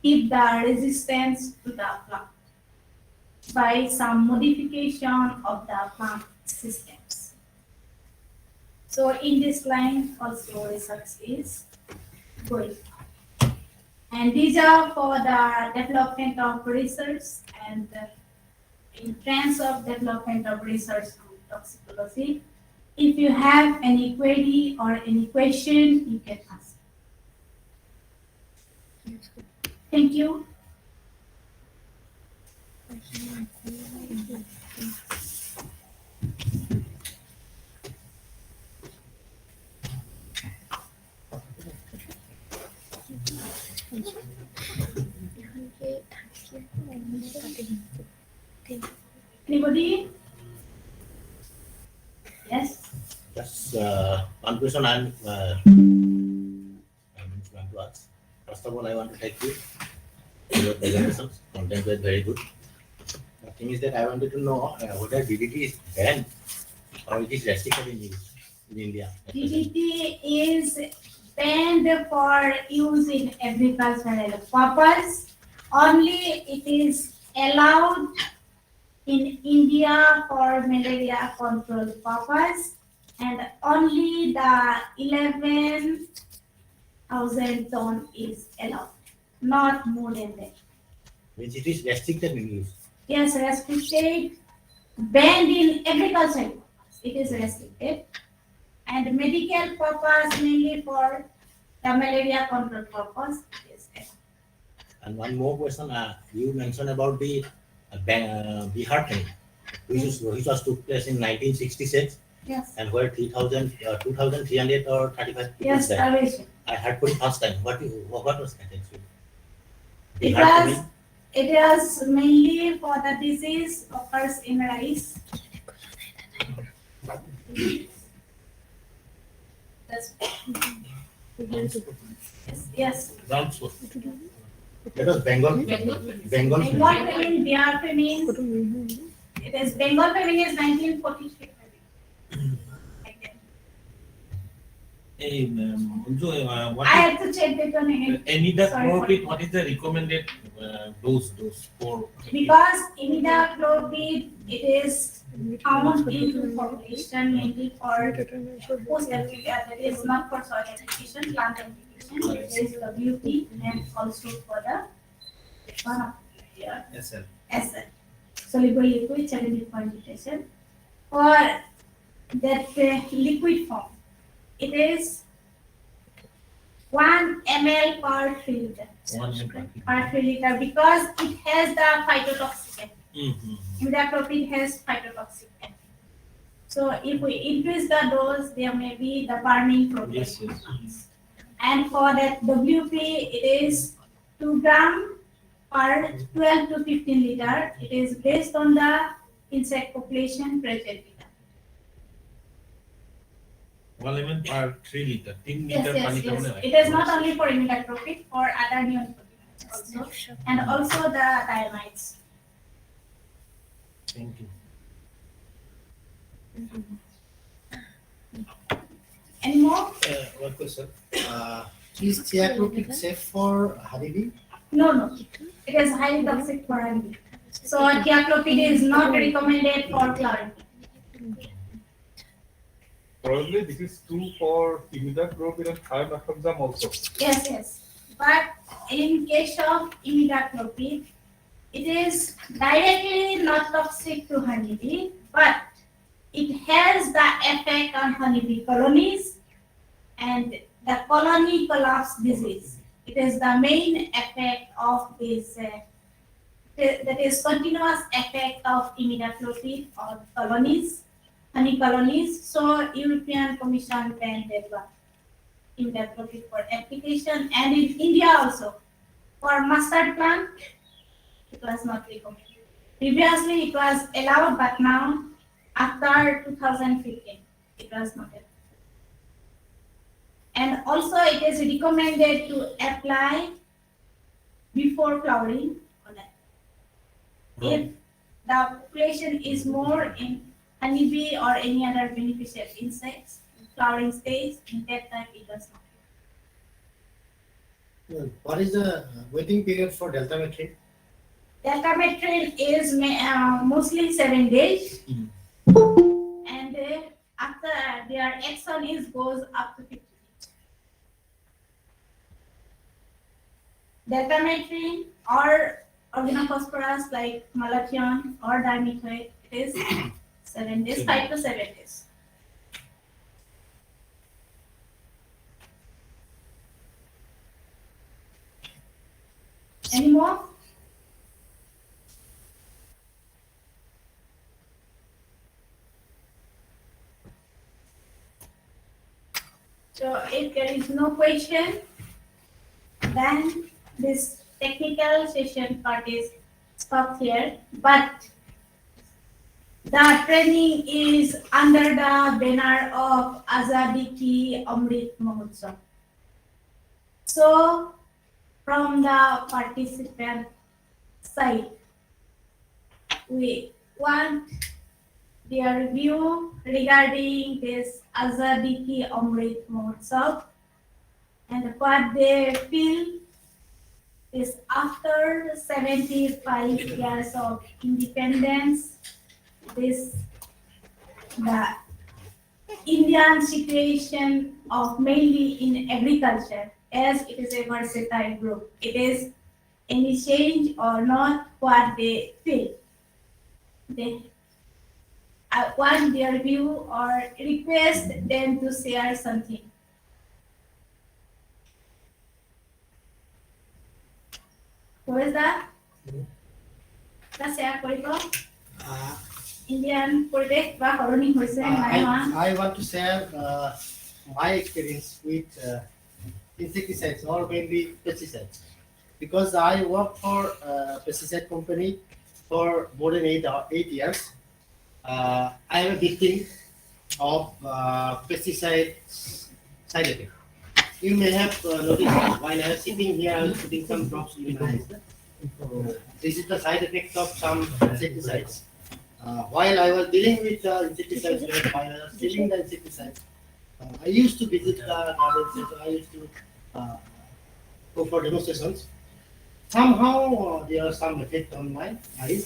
keep the resistance to the plant by some modification of the plant systems. So in this line also research is going. And these are for the development of research and in terms of development of research on toxicology. If you have any query or any question, you can ask. Thank you. Anybody? Yes. Just one question I'm going to ask. First of all, I want to thank you for your presentations. Content was very good. The thing is that I wanted to know whether DDT is banned or it is restricted in use in India. DDT is banned for use in agricultural purpose. Only it is allowed in India for malaria control purpose, and only the 11,000 ton is allowed, not more than that. Means it is restricted in use. Yes, restricted, banned in agricultural purpose. It is restricted, and medical purpose mainly for the malaria control purpose. Yes. And one more question. You mentioned about the Bihar thing, which was took place in 1966, Yes. and where 2,300 or 35 people Yes, died. starvation. I heard for the first time. What was that actually? It Bihar was thing? it was mainly for the disease occurs in rice. That's, yes. Ground source. That was Bengal. Bengal. Bengal famine, Bihar famine. It is Bengal famine is 1943. Hey, Manju, I what have to check that one again. is imidacloprid? What is the recommended dose for? Because imidacloprid, it is found in population mainly for post application. That is not for soil application, plant application. It is WP and also for the SL. SL, soluble liquid challenging concentration. For that liquid form, it is 1 ml per 3 liter. 1 ml. Per 3 liter because it has the phytotoxic. Mm-hmm. Imidacloprid has phytotoxic. So if we increase the dose, there may be the burning problem. Yes, yes. And for that WP, it is 2 gram per 12 to 15 liter. It is based on the insect population present. 1 ml per 3 liter. 3 Yes, liter yes, pani yes. kabone It is not only for imidacloprid, for other neonicotinoids also, and also the diamides. Thank you. Any more? One question. Is thiacloprid safe for honeybee? No, no. It is highly toxic for honeybee. So thiacloprid is not recommended for flowering. Probably this is true for imidacloprid and thiamethoxam also. Yes, yes. But in case of imidacloprid, it is directly not toxic to honeybee, but it has the effect on honeybee colonies and the colony collapse disease. It is the main effect of this, that is continuous effect of imidacloprid on colonies, honey colonies. So European Commission banned that one, imidacloprid for application, and in India also for mustard plant, it was not recommended. Previously it was allowed, but now after 2015 it was not allowed. And also it is recommended to apply before flowering on that. If the population is more in honeybee or any other beneficial insects in flowering stage, in that time it does not. What is the waiting period for deltametrin? Deltametrin is mostly 7 days, and after their action is goes up to 50 days. Deltametrin or organophosphorus like malathion or dimethoate, it is 7 days, 5 to 7 days. Any more? So if there is no question, then this technical session part is stopped here. But the training is under the banner of Azadi Ki Amrit Mahotsav. So from the participant side, we want their view regarding this Azadi Ki Amrit Mahotsav and what they feel is after 75 years of independence, this the Indian situation of mainly in agriculture, as it is a versatile group. It is any change or not what they feel. They want their view or request them to share something. Who is that? Let's share কৰিব Indian পৰিৱেশ বা সলনি হৈছে নাই হোৱা I want to share my experience with insecticides or mainly pesticides, because I worked for a pesticide company for more than 8 years. I am a victim of pesticide side effect. You may have noticed while I was sitting here, I was putting some drops in my eyes. So this is the side effect of some insecticides. While I was dealing with insecticides, while I was dealing the insecticides, I used to visit the gardens. I used to go for demonstrations. Somehow there was some effect on my eyes,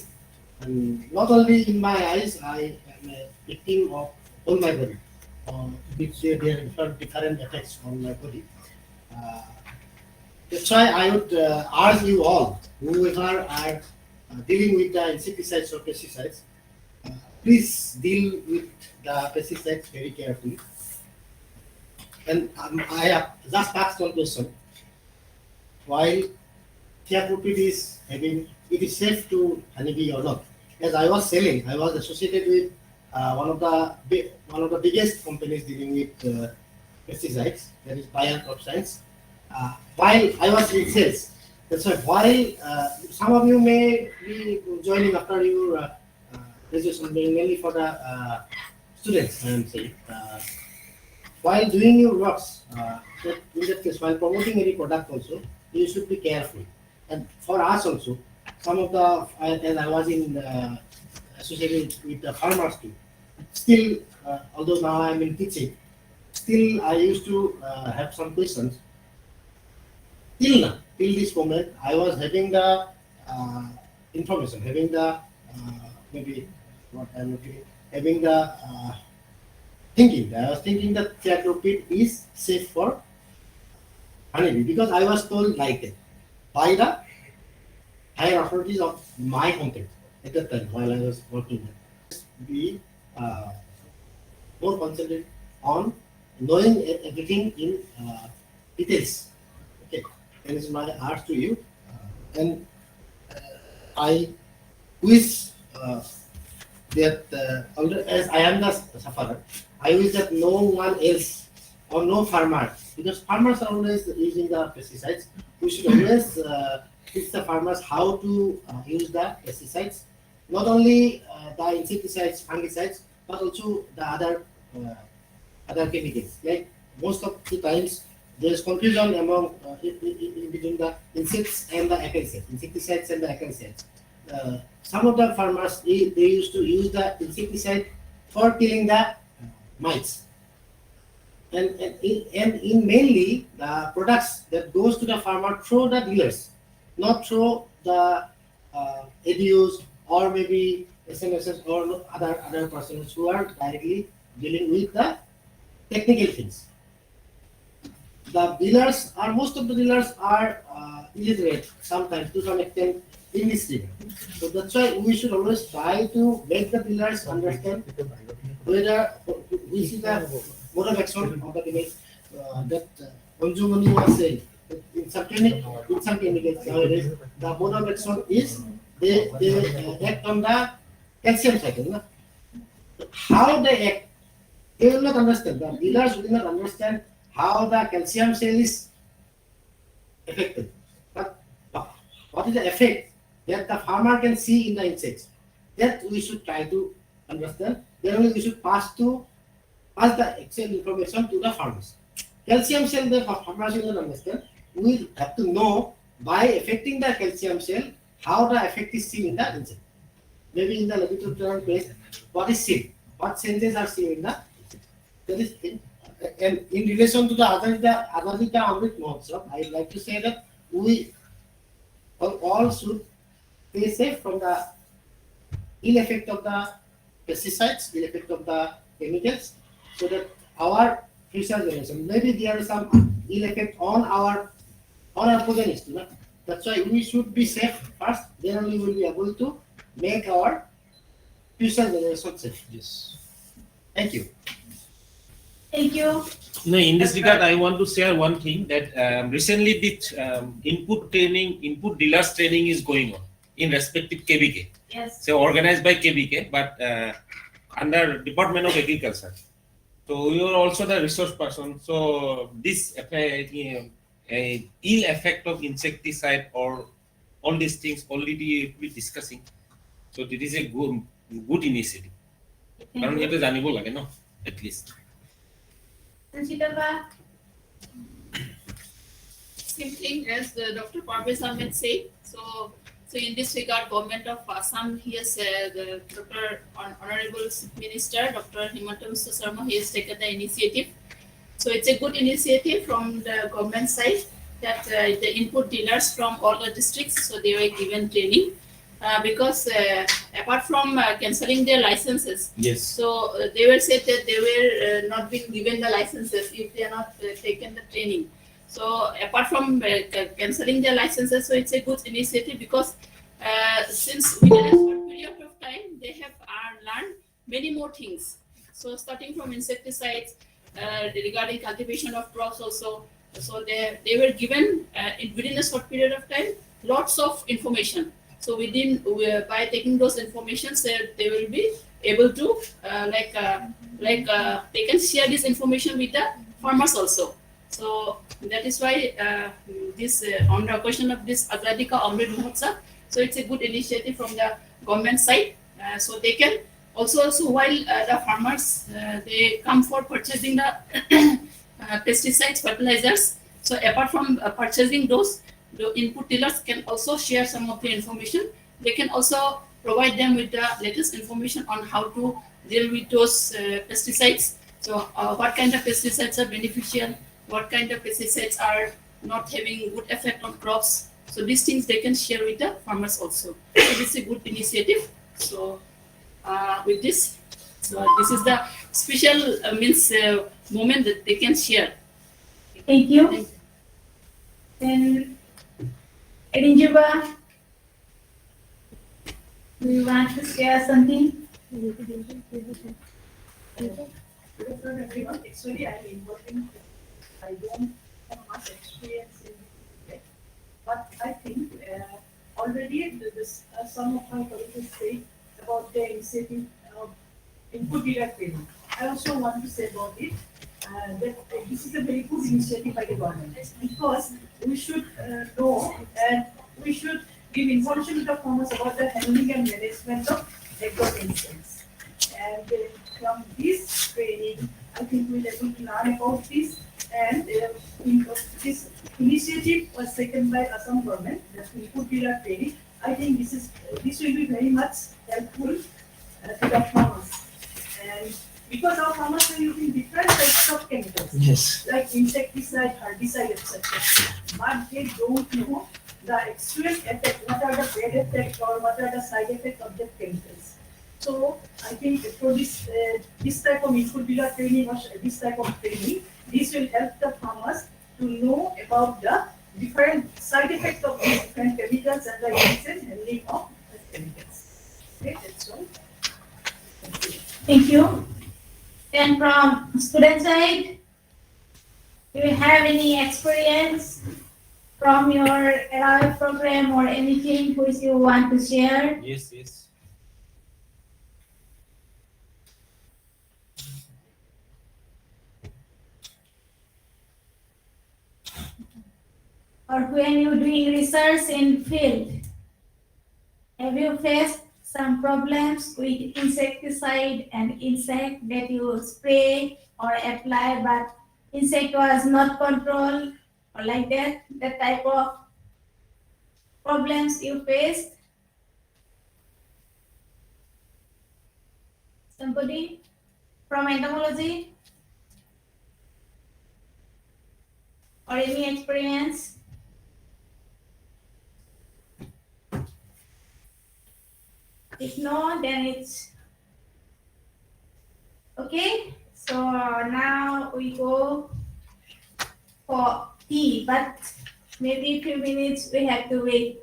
and not only in my eyes, I am a victim of all my body, which there are different effects on my body. That's why I would urge you all, whoever are dealing with the insecticides or pesticides, please deal with the pesticides very carefully. And I have just asked one question. While thiacloprid is having, it is safe to honeybee or not? As I was selling, I was associated with one of the biggest companies dealing with pesticides, that is Bayer Crop Science. While I was in sales, that's why some of you may be joining after your graduation, mainly for the students, I am saying. While doing your works, in that case, while promoting any product also, you should be careful. And for us also, some of the, as I was in associated with the farmers too, still, although now I am in teaching, still I used to have some questions. Till now, till this moment, I was having the information, having the maybe what I'm looking, having the thinking. I was thinking that thiacloprid is safe for honeybee, because I was told like that by the higher authorities of my content at that time while I was working there. Be more concentrated on knowing everything in details. Okay, that is my urge to you, and I wish that as I am the sufferer, I wish that no one else or no farmer, because farmers are always using the pesticides, we should always teach the farmers how to use the pesticides, not only the insecticides, fungicides, but also the other chemicals. Like most of the times, there is confusion among in between the insects and the acaricides, insecticides and the acaricides. Some of the farmers they used to use the insecticide for killing the mites, and in mainly the products that goes to the farmer through the dealers, not through the ADUs or maybe SMSs or other persons who are directly dealing with the technical things. The dealers are most of the dealers are illiterate sometimes to some extent in this area. So that's why we should always try to make the dealers understand whether which is the mode of action of the chemicals that Anjumani was saying. In some chemicals nowadays, the mode of action is they act on the calcium cycle. No? How they act, they will not understand. The dealers will not understand how the calcium cell is affected. But what is the effect that the farmer can see in the insects? That we should try to understand. Then only we should pass the actual information to the farmers. Calcium cell, the farmers will not understand. We have to know by affecting the calcium cell how the effect is seen in the insect. Maybe in the laboratory place, what is seen, what changes are seen in the insect. That is in, and in relation to the Adadika Amrit Mahotsav, I would like to say that we all should stay safe from the ill effect of the pesticides, ill effect of the chemicals, so that our future generation, maybe there is some ill effect on our progenitors. You know? That's why we should be safe first, then only we will be able to make our future generation safe. Yes. Thank you. Thank you. No, in this regard, I want to share one thing that recently the input dealers training is going on in respective KBK. Yes. So organized by KBK, but under Department of Agriculture. So you are also the resource person. So this ill effect of insecticide or all these things already we discussing. So it is a good initiative. Karon hetu janibo lage no, at least. Sanchita, Same thing as Dr. Parvez Ahmed said. So in this regard, Government of Assam, he has the Dr. Honorable Minister, Dr. Himanta Biswa Sarma, he has taken the initiative. So it's a good initiative from the government side that the input dealers from all the districts, so they were given training. Because apart from cancelling their licenses, Yes. so they were said that they were not being given the licenses if they are not taken the training. So apart from cancelling their licenses, so it's a good initiative because since within a short period of time, they have learned many more things. So starting from insecticides, regarding cultivation of crops also, so they were given within a short period of time lots of information. So by taking those informations, they will be able to they can share this information with the farmers also. So that is why this on the question of this Agradika Amrit Mahotsav, so it's a good initiative from the government side. So they can also while the farmers they come for purchasing the pesticides, fertilizers. So apart from purchasing those, the input dealers can also share some of the information. They can also provide them with the latest information on how to deal with those pesticides. So what kind of pesticides are beneficial, what kind of pesticides are not having good effect on crops. So these things they can share with the farmers also. So this is a good initiative. So with this, so this is the special moment that they can share. thank you. Then, Edinjuba, do you want to share something? Actually, I'm involving. I don't have much experience in it, but I think already some of my colleagues say about the initiative of input dealer training. I also want to say about it that this is a very good initiative by the government because we should know and we should give information to the farmers about the handling and management of agrochemicals. And from this training, I think we'll be able to learn about this. And this initiative was taken by Assam government, that input dealer training. I think this will be very much helpful to the farmers. And Because our farmers are using different types of chemicals, Yes. like insecticide, herbicide, etc. But they don't know the actual effect, what are the bad effects or what are the side effects of the chemicals. So I think for this type of input dealer training or this type of training, this will help the farmers to know about the different side effects of these different chemicals and the use and handling of the chemicals. Okay, that's all. Thank you. And from student side, do you have any experience from your LRF program or anything which you want to share? Yes, yes. Or when you're doing research in field, have you faced some problems with insecticide and insect that you spray or apply, but insect was not controlled or like that? That type of problems you faced? Somebody from entomology or any experience? If no, then it's okay. So now we go for tea, but maybe few minutes we have to wait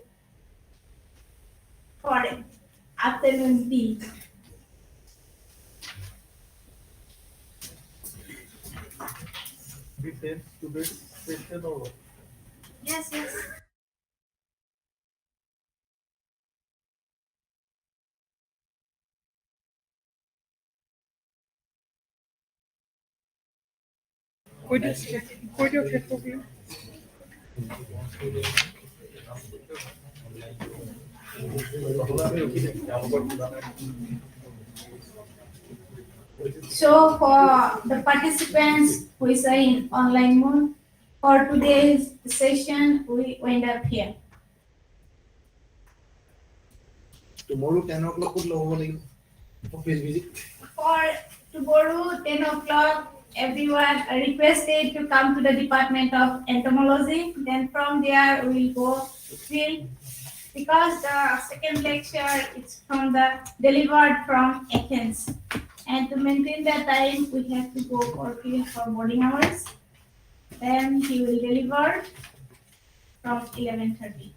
for afternoon tea. We send today's session or what? Yes, yes. So for the participants who is in online mode, for today's session, we wind up here. Tomorrow 10 o'clock would lower office visit. For tomorrow, 10 o'clock, everyone are requested to come to the Department of Entomology. Then from there, we will go to field. Because the second lecture is from the delivered from Athens. And to maintain the time, we have to go for field for morning hours. Then he will deliver from 11:30.